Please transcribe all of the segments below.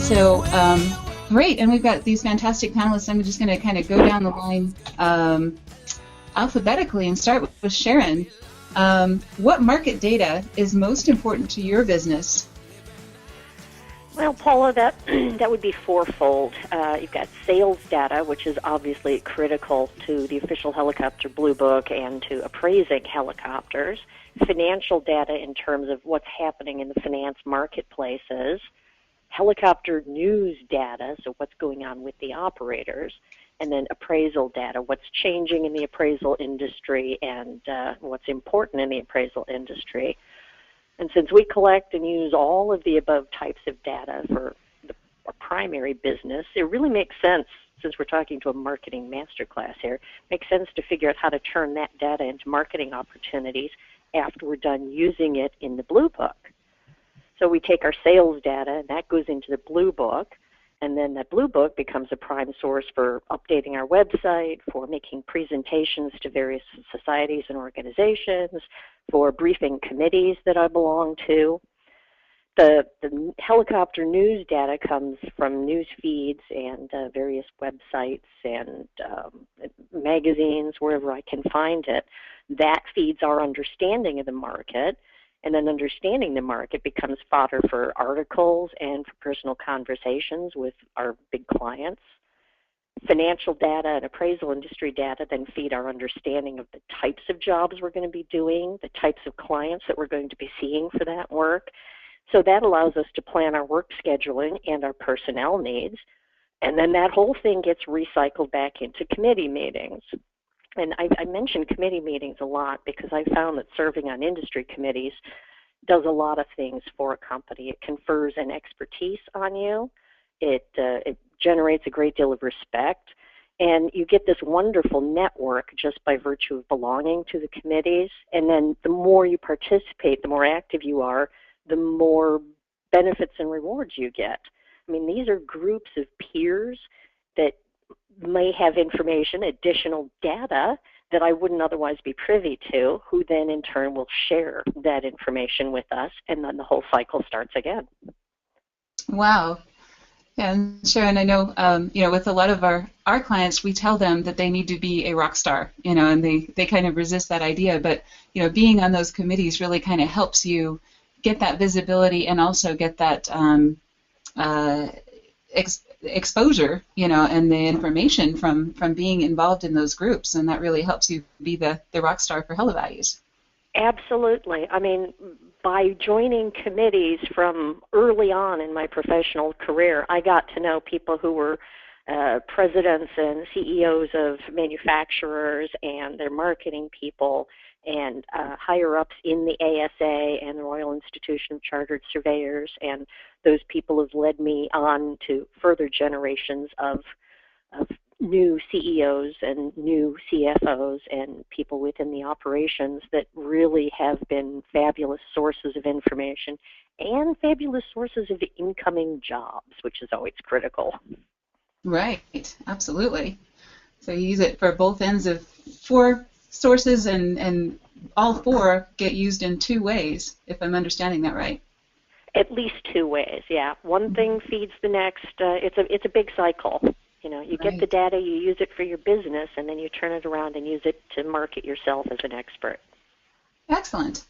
So great, and we've got these fantastic panelists. I'm just going to kind of go down the line alphabetically and start with Sharon. What market data is most important to your business? Well, Paula, that would be fourfold. You've got sales data, which is obviously critical to the official helicopter blue book and to appraising helicopters. Financial data in terms of what's happening in the finance marketplaces. Helicopter news data, so what's going on with the operators. And then appraisal data, what's changing in the appraisal industry and what's important in the appraisal industry. And since we collect and use all of the above types of data for our primary business, it really makes sense, since we're talking to a marketing masterclass here, makes sense to figure out how to turn that data into marketing opportunities after we're done using it in the Blue Book. So we take our sales data, and that goes into the Blue Book, and then that Blue Book becomes a prime source for updating our website, for making presentations to various societies and organizations, for briefing committees that I belong to. The helicopter news data comes from news feeds and various websites and magazines, wherever I can find it. That feeds our understanding of the market. And then understanding the market becomes fodder for articles and for personal conversations with our big clients. Financial data and appraisal industry data then feed our understanding of the types of jobs we're going to be doing, the types of clients that we're going to be seeing for that work. So that allows us to plan our work scheduling and our personnel needs. And then that whole thing gets recycled back into committee meetings. And I mention committee meetings a lot because I found that serving on industry committees does a lot of things for a company. It confers an expertise on you. It generates a great deal of respect. And you get this wonderful network just by virtue of belonging to the committees. And then the more you participate, the more active you are, the more benefits and rewards you get. I mean, these are groups of peers that may have information, additional data that I wouldn't otherwise be privy to, who then in turn will share that information with us, and then the whole cycle starts again. Wow. And Sharon, I know, with a lot of our clients, we tell them that they need to be a rock star, and they kind of resist that idea. But, being on those committees really kind of helps you get that visibility and also get that exposure, and the information from being involved in those groups, and that really helps you be the rock star for HeliValues. Absolutely. I mean, by joining committees from early on in my professional career, I got to know people who were presidents and CEOs of manufacturers and their marketing people and higher-ups in the ASA and the Royal Institution of Chartered Surveyors, and those people have led me on to further generations of new CEOs and new CFOs and people within the operations that really have been fabulous sources of information and fabulous sources of incoming jobs, which is always critical. Right, absolutely. So you use it for both ends of four sources, and all four get used in two ways, if I'm understanding that right. At least two ways, yeah. One thing feeds the next. It's a big cycle. You get the data, you use it for your business, and then you turn it around and use it to market yourself as an expert. Excellent.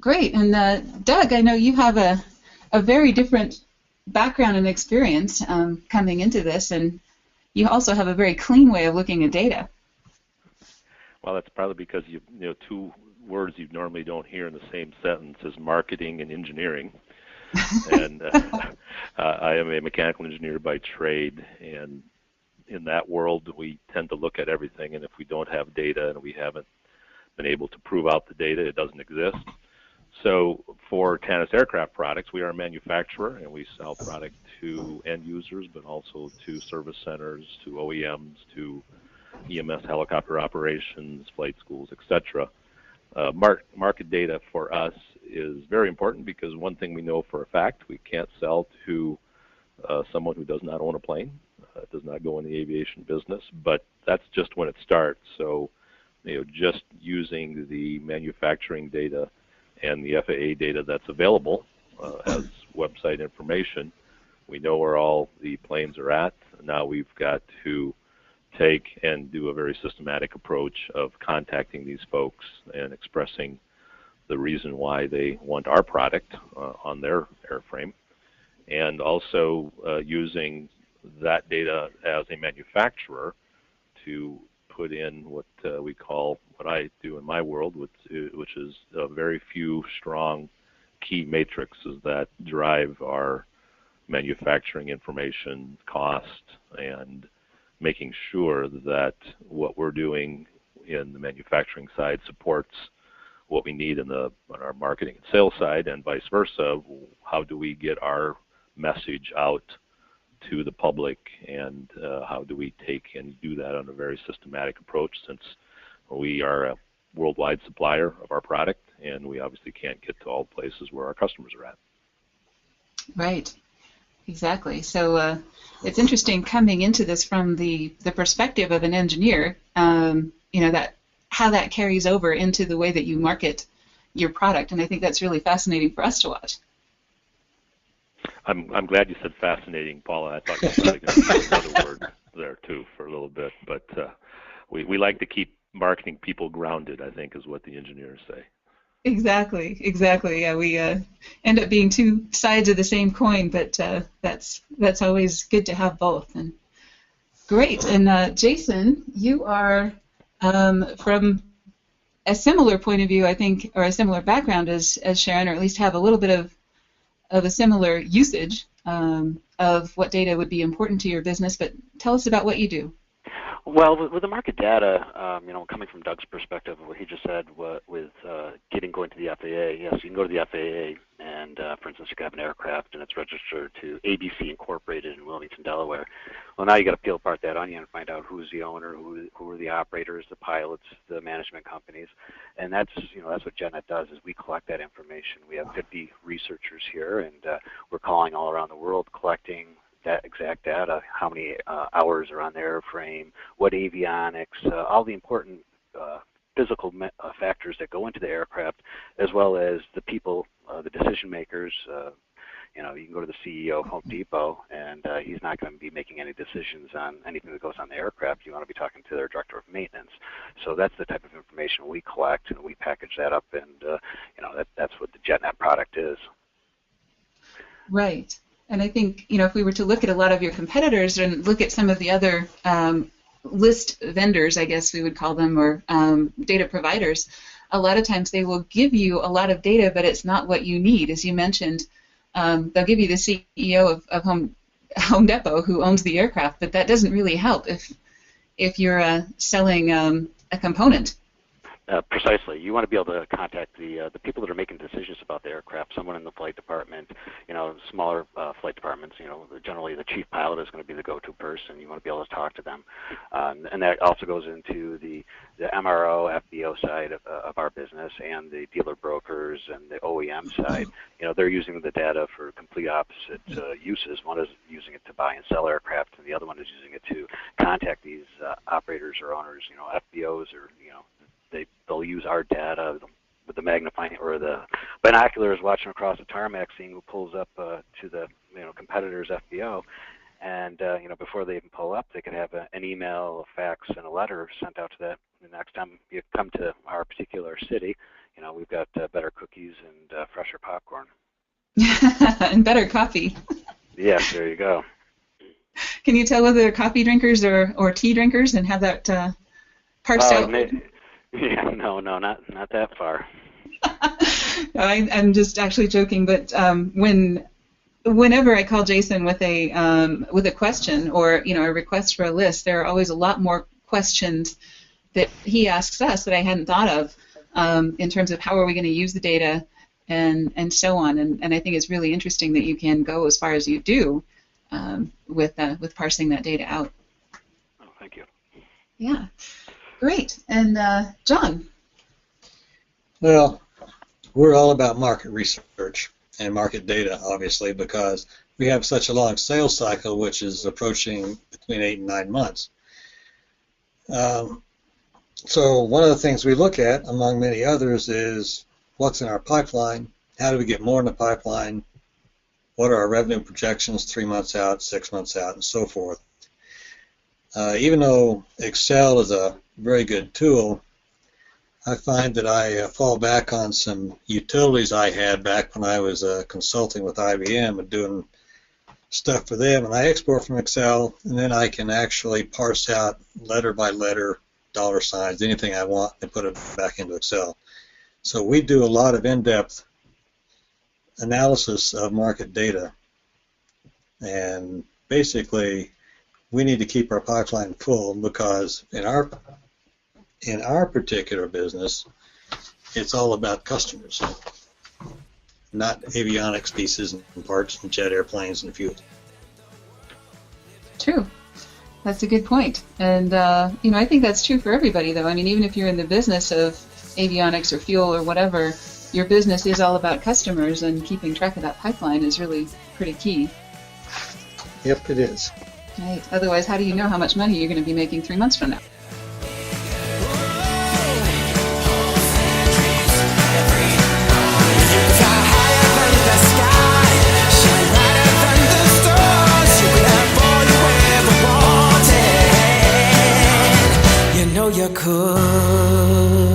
Great. And Doug, I know you have a very different background and experience coming into this, and you also have a very clean way of looking at data. Well, that's probably because two words you normally don't hear in the same sentence is marketing and engineering. And I am a mechanical engineer by trade, and in that world we tend to look at everything, and if we don't have data and we haven't been able to prove out the data, it doesn't exist. So for Tanis Aircraft Products, we are a manufacturer, and we sell product to end users, but also to service centers, to OEMs, to EMS helicopter operations, flight schools, etc. Market data for us is very important because one thing we know for a fact, we can't sell to someone who does not own a plane, does not go in the aviation business, but that's just when it starts. So, just using the manufacturing data and the FAA data that's available as website information We know where all the planes are at. Now we've got to take and do a very systematic approach of contacting these folks and expressing the reason why they want our product on their airframe, and also using that data as a manufacturer to put in what we call, what I do in my world, which is very few strong key matrices that drive our manufacturing information cost, and making sure that what we're doing in the manufacturing side supports what we need on our marketing and sales side, and vice versa. How do we get our message out to the public, and how do we take and do that on a very systematic approach, since we are a worldwide supplier of our product, and we obviously can't get to all places where our customers are at. Right. Exactly. So it's interesting coming into this from the perspective of an engineer, that how that carries over into the way that you market your product, and I think that's really fascinating for us to watch. I'm glad you said fascinating, Paula. I thought you were probably going to use another word there too for a little bit, but we like to keep marketing people grounded, I think, is what the engineers say. Exactly. Yeah, we end up being two sides of the same coin, but that's always good to have both. And great. And Jason, you are from a similar point of view, I think, or a similar background as Sharon, or at least have a little bit of a similar usage of what data would be important to your business. But tell us about what you do. Well, with the market data, coming from Doug's perspective, what he just said with going to the FAA, yes, you can go to the FAA and, for instance, you can have an aircraft and it's registered to ABC Incorporated in Wilmington, Delaware. Well, now you got to peel apart that onion and find out who's the owner, who are the operators, the pilots, the management companies, and that's what JetNet does, is we collect that information. We have 50 researchers here, and we're calling all around the world collecting that exact data, how many hours are on the airframe, what avionics, all the important physical factors that go into the aircraft, as well as the people, the decision makers. You can go to the CEO of Home Depot, and he's not going to be making any decisions on anything that goes on the aircraft. You want to be talking to their director of maintenance. So that's the type of information we collect, and we package that up, and that's what the JetNet product is. Right. And I think, if we were to look at a lot of your competitors and look at some of the other list vendors, I guess we would call them, or data providers, a lot of times they will give you a lot of data, but it's not what you need. As you mentioned, they'll give you the CEO of Home Depot who owns the aircraft, but that doesn't really help if you're selling a component. Precisely. You want to be able to contact the people that are making decisions about the aircraft, someone in the flight department, smaller flight departments, generally the chief pilot is going to be the go-to person. You want to be able to talk to them. And that also goes into the MRO, FBO side of our business, and the dealer brokers and the OEM side. They're using the data for complete opposite uses. One is using it to buy and sell aircraft, and the other one is using it to contact these operators or owners. FBOs or, they'll use our data with the magnifying or the binoculars, watching across the tarmac, seeing who pulls up to the competitor's FBO, and before they even pull up, they could have an email, a fax, and a letter sent out to that. The next time you come to our particular city, we've got better cookies and fresher popcorn. And better coffee. Yes, there you go. Can you tell whether they're coffee drinkers or tea drinkers, and have that parsed out? Yeah, no, not that far. No, I'm just actually joking, but whenever I call Jason with a question or a request for a list, there are always a lot more questions that he asks us that I hadn't thought of in terms of how are we going to use the data and so on. And I think it's really interesting that you can go as far as you do with parsing that data out. Oh, thank you. Yeah. Great. And John? Well, we're all about market research and market data, obviously, because we have such a long sales cycle, which is approaching between 8 and 9 months. So one of the things we look at, among many others, is what's in our pipeline, how do we get more in the pipeline, what are our revenue projections 3 months out, 6 months out, and so forth. Even though Excel is a very good tool, I find that I fall back on some utilities I had back when I was consulting with IBM and doing stuff for them, and I export from Excel, and then I can actually parse out letter by letter, dollar signs, anything I want, and put it back into Excel. So we do a lot of in-depth analysis of market data, and basically we need to keep our pipeline full because in our particular business, it's all about customers, not avionics pieces and parts and jet airplanes and fuel. True. That's a good point. And, I think that's true for everybody, though. I mean, even if you're in the business of avionics or fuel or whatever, your business is all about customers, and keeping track of that pipeline is really pretty key. Yep, it is. Right. Otherwise, how do you know how much money you're going to be making 3 months from now? You could.